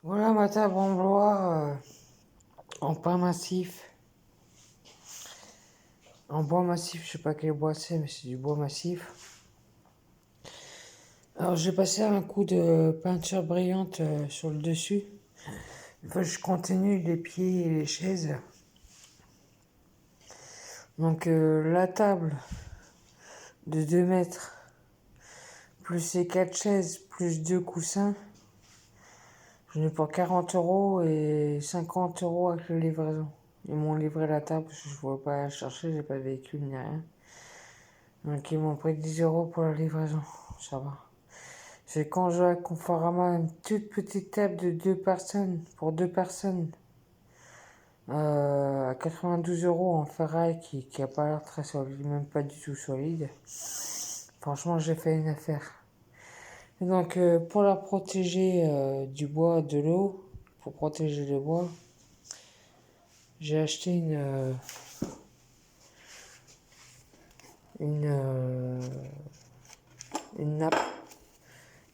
Voilà ma table en bois, en pain massif. En bois massif, je sais pas quel bois c'est, mais c'est du bois massif. Alors j'ai passé un coup de peinture brillante sur le dessus. Enfin, je continue les pieds et les chaises. Donc la table de 2 mètres, plus les 4 chaises, plus 2 coussins. J'en ai pour 40 € et 50 € avec la livraison. Ils m'ont livré la table parce que je ne pouvais pas la chercher, j'ai pas de véhicule ni rien. Donc ils m'ont pris 10 € pour la livraison, ça va. C'est quand je à Conforama une toute petite table de 2 personnes, pour 2 personnes, à 92 € en ferraille qui a pas l'air très solide, même pas du tout solide. Franchement, j'ai fait une affaire. Et donc pour la protéger du bois, de l'eau, pour protéger le bois, j'ai acheté une, euh, une nappe,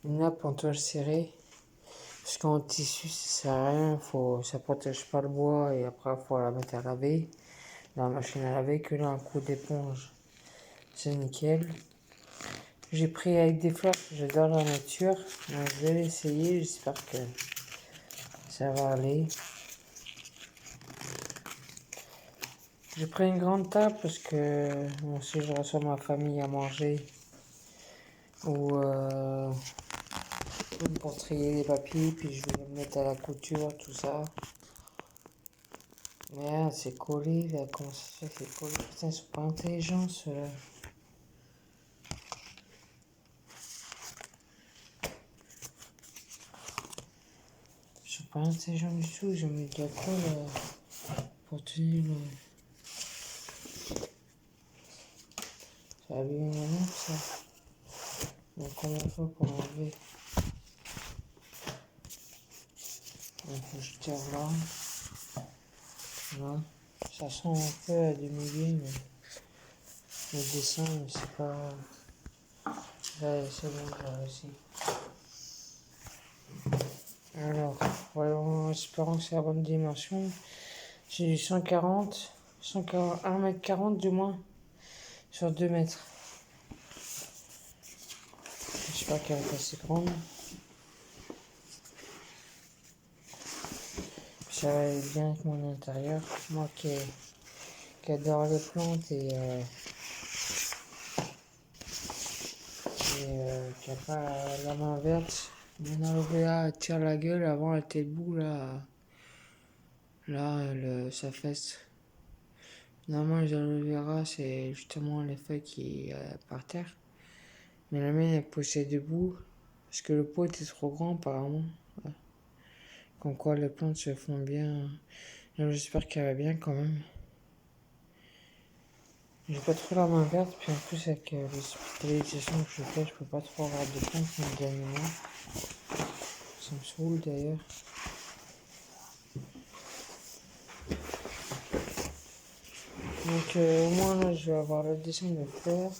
une nappe en toile serrée. Parce qu'en tissu, ça sert à rien, ça protège pas le bois et après, il faut la mettre à laver. Dans la machine à laver, que là, un coup d'éponge, c'est nickel. J'ai pris avec des fleurs, j'adore la nature. Donc, je vais l'essayer, j'espère que ça va aller. J'ai pris une grande table parce que bon, si je reçois ma famille à manger ou pour trier les papiers, puis je vais me mettre à la couture, tout ça. Merde, c'est collé là, comment ça se fait que c'est collé? Putain, ils sont pas intelligents ceux-là. Ils sont pas intelligents du tout, ils ont mis de la colle pour tenir le. Ça a bien une lampe ça. Donc comment on fait pour l'enlever? Donc je tire là. Là. Ça sent un peu à demi mais le dessin, c'est pas. Là, c'est bon, j'ai réussi. Alors, voyons, en espérant que c'est la bonne dimension. J'ai du 140, 1m40 du moins, sur 2 mètres. J'espère qu'elle est assez grande. Ça va aller bien avec mon intérieur. Moi qui adore les plantes et qui a pas la main verte. Mon aloe vera tire la gueule, avant elle était debout là. Là, sa fesse. Normalement, les aloe vera, c'est justement les feuilles qui par terre. Mais la mienne, elle poussait debout. Parce que le pot était trop grand, apparemment. Ouais. Comme quoi, les plantes se font bien. J'espère qu'elle va bien quand même. J'ai pas trop la main verte, puis en plus, avec l'hospitalisation que je fais, je peux pas trop avoir de plantes ni d'animaux. Ça me saoule d'ailleurs. Donc au moins là je vais avoir le dessin de fleurs.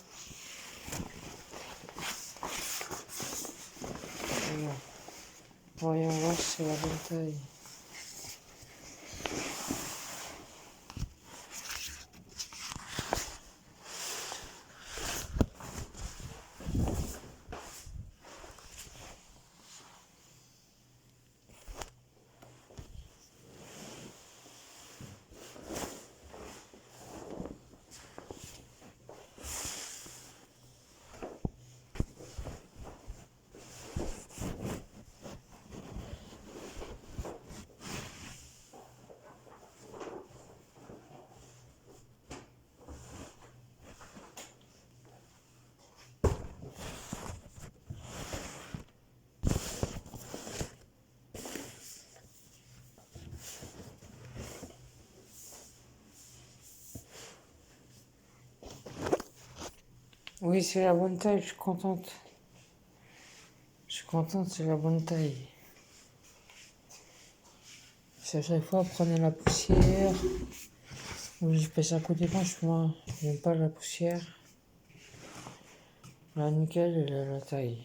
Voilà. Voyons voir si c'est la bonne taille. Oui, c'est la bonne taille, je suis contente. Je suis contente, c'est la bonne taille. C'est à chaque fois, prenez la poussière. Je passe un coup d'éponge, moi, j'aime pas la poussière. La nickel, elle a la taille.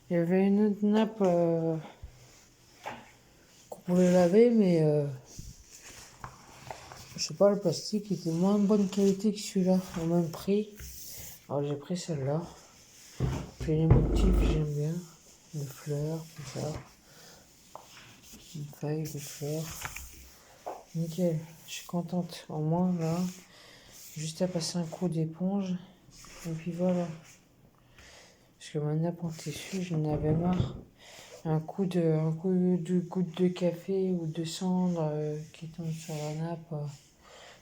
Il y avait une autre nappe qu'on pouvait laver, mais je sais pas, le plastique était moins bonne qualité que celui-là, au même prix. Alors j'ai pris celle-là. Puis les motifs, j'aime bien. Des fleurs, tout ça. Une feuille, des fleurs. Nickel, je suis contente. Au moins, là, juste à passer un coup d'éponge. Et puis voilà. Parce que ma nappe en tissu, j'en avais marre. Un coup de goutte de café ou de cendre qui tombe sur la nappe,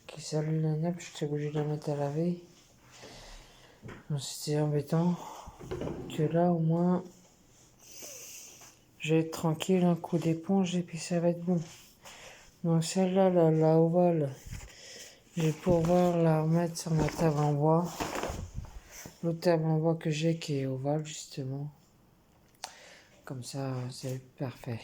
qui salit la nappe, j'étais obligé de la mettre à laver. Donc c'était embêtant. Que là, au moins, je vais être tranquille, un coup d'éponge et puis ça va être bon. Donc celle-là, la ovale, je vais pouvoir la remettre sur ma table en bois. L'autre table en bois que j'ai qui est ovale, justement. Comme ça, c'est parfait.